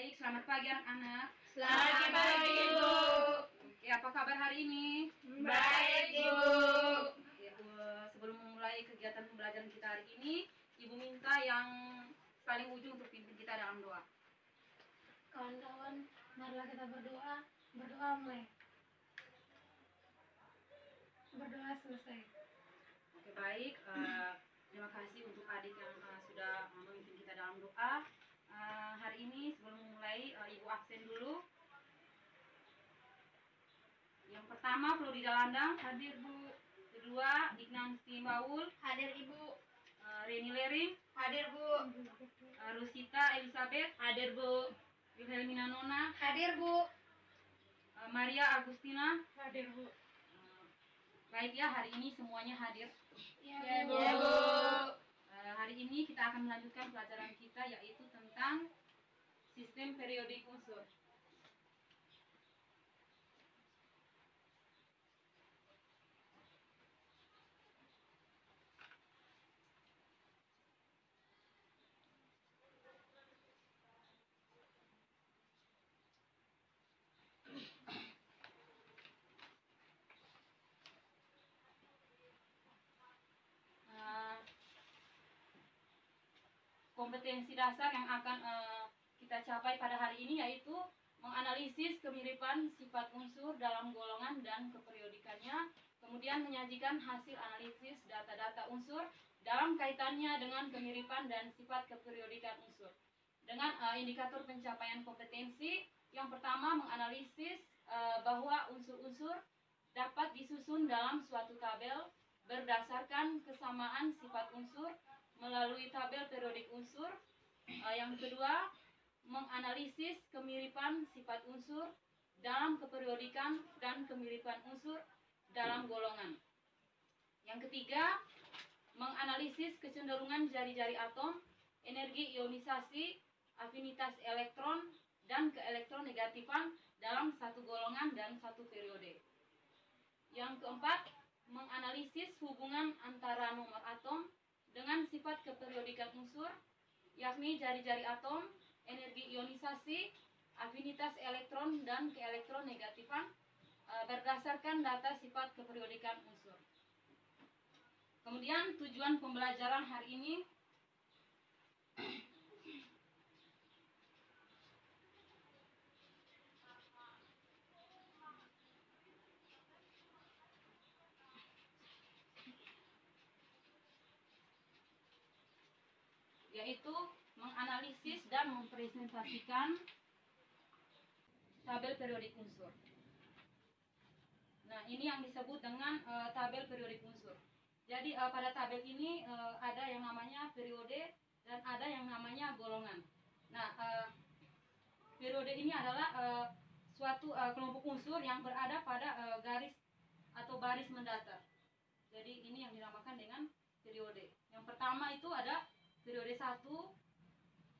Baik, selamat pagi anak-anak. Selamat pagi, Ibu. Oke, apa kabar hari ini? Baik, Ibu. Oke, sebelum memulai kegiatan pembelajaran kita hari ini, Ibu minta yang paling ujung untuk pimpin kita dalam doa. Kawan-kawan, marilah kita berdoa. Berdoa mulai. Berdoa selesai. Oke, baik. Terima kasih untuk adik yang sudah memimpin kita dalam doa. Hari ini sebelum memulai, Ibu absen dulu. Yang pertama, Flori Dalandang, hadir Bu. Kedua, Ignansi Baul, Hadir, Ibu. Reni Lering, Hadir, Bu. Rusita Elizabeth, Hadir, Bu. Wilhelmina Nona, Hadir, Bu. Maria Agustina. Hadir, Bu. Baik ya, hari ini semuanya hadir. Ya, Bu. Hari ini kita akan melanjutkan pelajaran kita, yaitu tentang sistem periodik unsur. Kompetensi dasar yang akan kita capai pada hari ini yaitu menganalisis kemiripan sifat unsur dalam golongan dan keperiodikannya, kemudian menyajikan hasil analisis data-data unsur dalam kaitannya dengan kemiripan dan sifat keperiodikan unsur. Dengan indikator pencapaian kompetensi, yang pertama menganalisis bahwa unsur-unsur dapat disusun dalam suatu tabel berdasarkan kesamaan sifat unsur melalui tabel periodik unsur. Yang kedua, menganalisis kemiripan sifat unsur dalam keperiodikan dan kemiripan unsur dalam golongan. Yang ketiga, menganalisis kecenderungan jari-jari atom, energi ionisasi, afinitas elektron, dan keelektronegatifan dalam satu golongan dan satu periode. Yang keempat, menganalisis hubungan antara nomor atom dengan sifat keperiodikan unsur, yakni jari-jari atom, energi ionisasi, afinitas elektron, dan keelektronegatifan berdasarkan data sifat keperiodikan unsur. Kemudian tujuan pembelajaran hari ini yaitu menganalisis dan mempresentasikan tabel periodik unsur. Nah, ini yang disebut dengan tabel periodik unsur. Jadi pada tabel ini ada yang namanya periode dan ada yang namanya golongan. Nah, periode ini adalah suatu kelompok unsur yang berada pada garis atau baris mendatar. Jadi ini yang dinamakan dengan periode. Yang pertama itu ada periode 1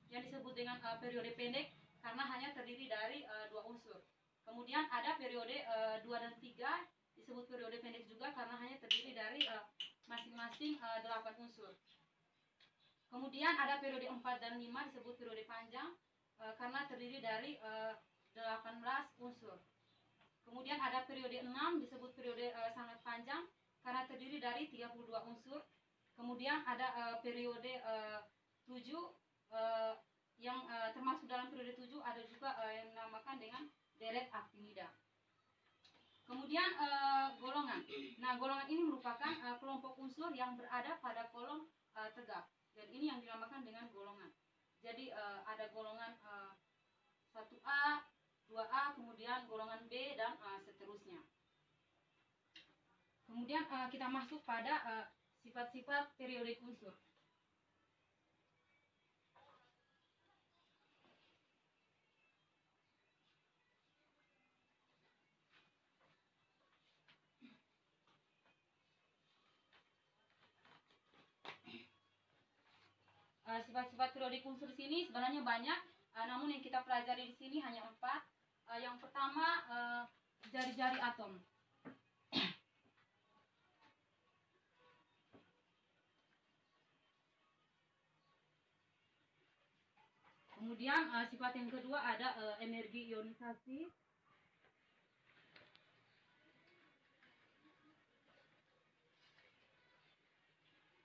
yang disebut dengan periode pendek karena hanya terdiri dari 2 unsur. Kemudian ada periode 2 dan 3 disebut periode pendek juga karena hanya terdiri dari masing-masing 8 unsur. Kemudian ada periode 4 dan 5 disebut periode panjang karena terdiri dari 18 unsur. Kemudian ada periode 6 disebut periode sangat panjang karena terdiri dari 32 unsur. Kemudian ada periode 7 yang termasuk dalam periode 7 ada juga yang dinamakan dengan deret actinida. Kemudian golongan. Nah, golongan ini merupakan kelompok unsur yang berada pada kolom tegak. Dan ini yang dinamakan dengan golongan. Jadi ada golongan 1A, 2A, kemudian golongan B dan seterusnya. Kemudian kita masuk pada sifat-sifat periodik unsur. Sifat-sifat periodik unsur di sini sebenarnya banyak, namun yang kita pelajari di sini hanya 4. Yang pertama, jari-jari atom. Kemudian sifat yang kedua ada energi ionisasi.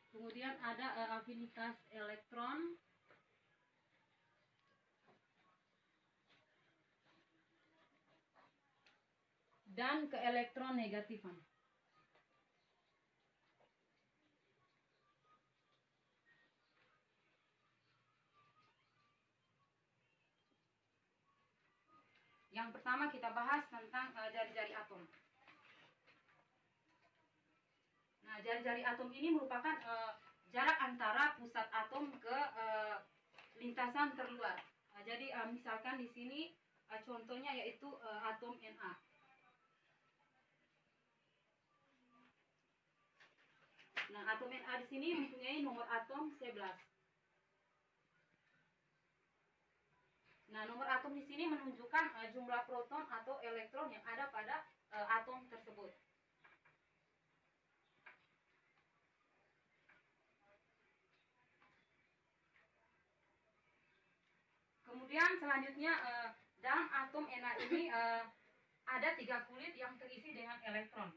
Kemudian ada afinitas elektron. Dan keelektronegatifan. Yang pertama kita bahas tentang jari-jari atom. Nah, jari-jari atom ini merupakan jarak antara pusat atom ke lintasan terluar. Jadi misalkan di sini contohnya yaitu atom Na. Nah, atom Na di sini mempunyai nomor atom 11. Nah, nomor atom di sini menunjukkan jumlah proton atau elektron yang ada pada atom tersebut. Kemudian selanjutnya dalam atom Na ini ada 3 kulit yang terisi dengan elektron.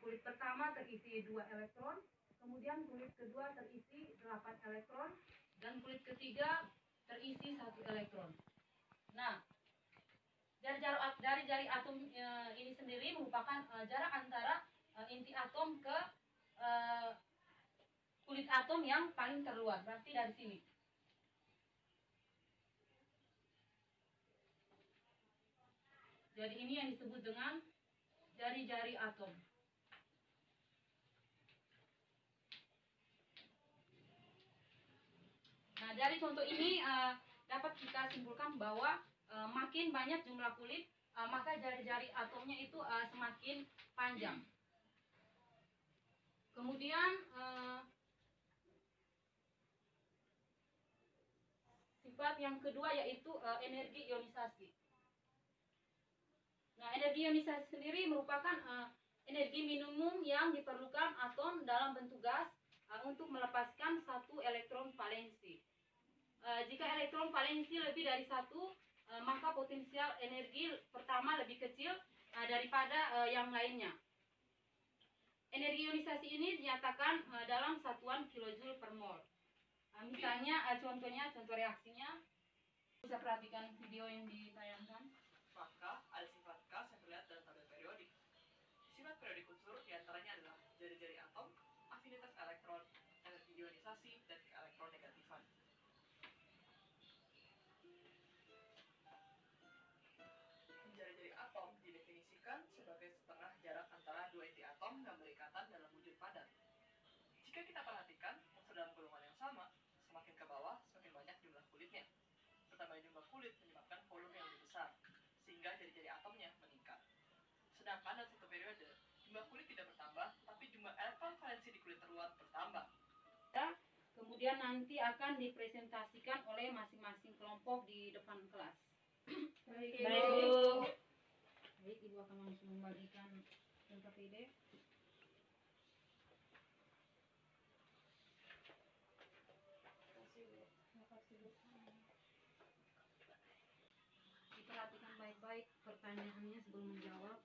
Kulit pertama terisi 2 elektron, kemudian kulit kedua terisi 8 elektron, dan kulit ketiga terisi 1 elektron. Nah, dari jari atom ini sendiri merupakan jarak antara inti atom ke kulit atom yang paling terluar, berarti dari sini. Jadi ini yang disebut dengan jari-jari atom. Nah, dari contoh ini dapat kita simpulkan bahwa makin banyak jumlah kulit, maka jari-jari atomnya itu semakin panjang. Kemudian sifat yang kedua yaitu energi ionisasi. Nah, energi ionisasi sendiri merupakan energi minimum yang diperlukan atom dalam bentuk gas untuk melepaskan satu elektron valensi. Jika elektron valensi lebih dari satu, maka potensial energi pertama lebih kecil daripada yang lainnya. Energi ionisasi ini dinyatakan dalam satuan kilojoule per mol. Misalnya contoh reaksinya, bisa perhatikan video yang ditayangkan. Maka ada sifat gas yang terlihat dalam tabel periodik. Sifat periodik unsur diantaranya adalah jari-jari atom, afinitas elektron, energi ionisasi, dan keelektronegatifan. Jari-jari atom didefinisikan sebagai setengah jarak antara dua inti atom yang berikatan dalam wujud padat. Jika kita perhatikan unsur dalam golongan yang sama, semakin ke bawah semakin banyak jumlah kulitnya. Bertambahnya jumlah kulit menyebabkan volume yang lebih besar, sehingga jari-jari atomnya meningkat. Sedangkan dalam satu periode, jumlah kulit tidak bertambah, tapi jumlah elektron valensi di kulit terluar bertambah. Kemudian nanti akan dipresentasikan oleh masing-masing kelompok di depan kelas. Baik, Ibu. Baik, Ibu akan langsung membagikan PPT. Diperhatikan baik-baik pertanyaannya sebelum menjawab.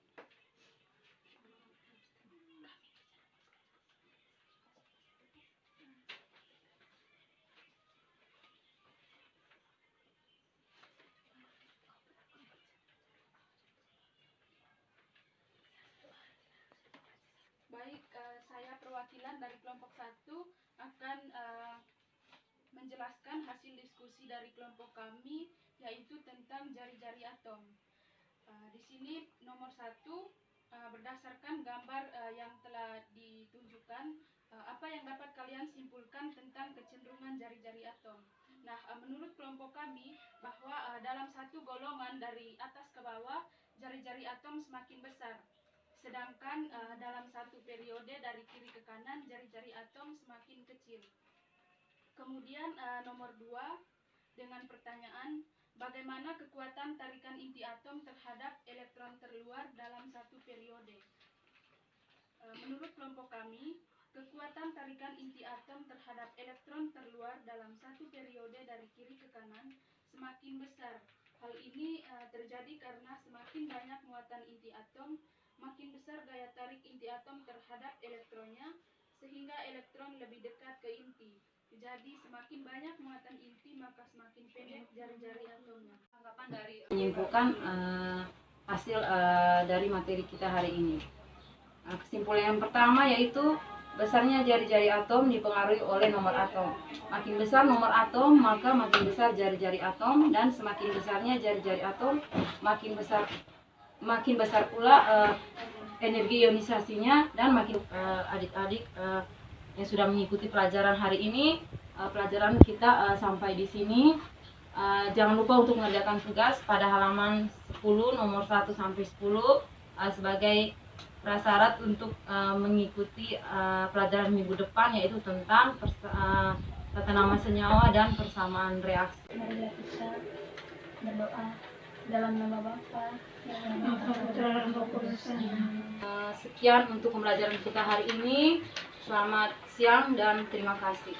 Baik, saya perwakilan dari kelompok 1 akan menjelaskan hasil diskusi dari kelompok kami, yaitu tentang jari-jari atom. Di sini nomor 1, berdasarkan gambar yang telah ditunjukkan, apa yang dapat kalian simpulkan tentang kecenderungan jari-jari atom. Nah, menurut kelompok kami bahwa dalam satu golongan dari atas ke bawah, jari-jari atom semakin besar. Sedangkan dalam satu periode dari kiri ke kanan, jari-jari atom semakin kecil. Kemudian nomor 2, dengan pertanyaan, bagaimana kekuatan tarikan inti atom terhadap elektron terluar dalam satu periode? Menurut kelompok kami, kekuatan tarikan inti atom terhadap elektron terluar dalam satu periode dari kiri ke kanan semakin semakin besar. Hal ini terjadi karena semakin banyak muatan inti atom, makin besar daya tarik inti atom terhadap elektronnya, sehingga elektron lebih dekat ke inti. Jadi semakin banyak muatan inti, maka semakin pendek jari-jari atomnya. Tanggapan dari menyimpulkan hasil dari materi kita hari ini. Kesimpulan yang pertama yaitu besarnya jari-jari atom dipengaruhi oleh nomor atom. Makin besar nomor atom, maka makin besar jari-jari atom, dan semakin besarnya jari-jari atom, makin besar pula energi ionisasinya. Dan makin adik-adik yang sudah mengikuti pelajaran hari ini, pelajaran kita sampai di sini. Jangan lupa untuk mengerjakan tugas pada halaman 10 nomor 1 sampai 10 sebagai prasyarat untuk mengikuti pelajaran minggu depan, yaitu tentang tata nama senyawa dan persamaan reaksi. Mari kita berdoa dalam nama Bapa dan Putra dan Roh Kudus. Sekian untuk pembelajaran kita hari ini. Selamat siang dan terima kasih.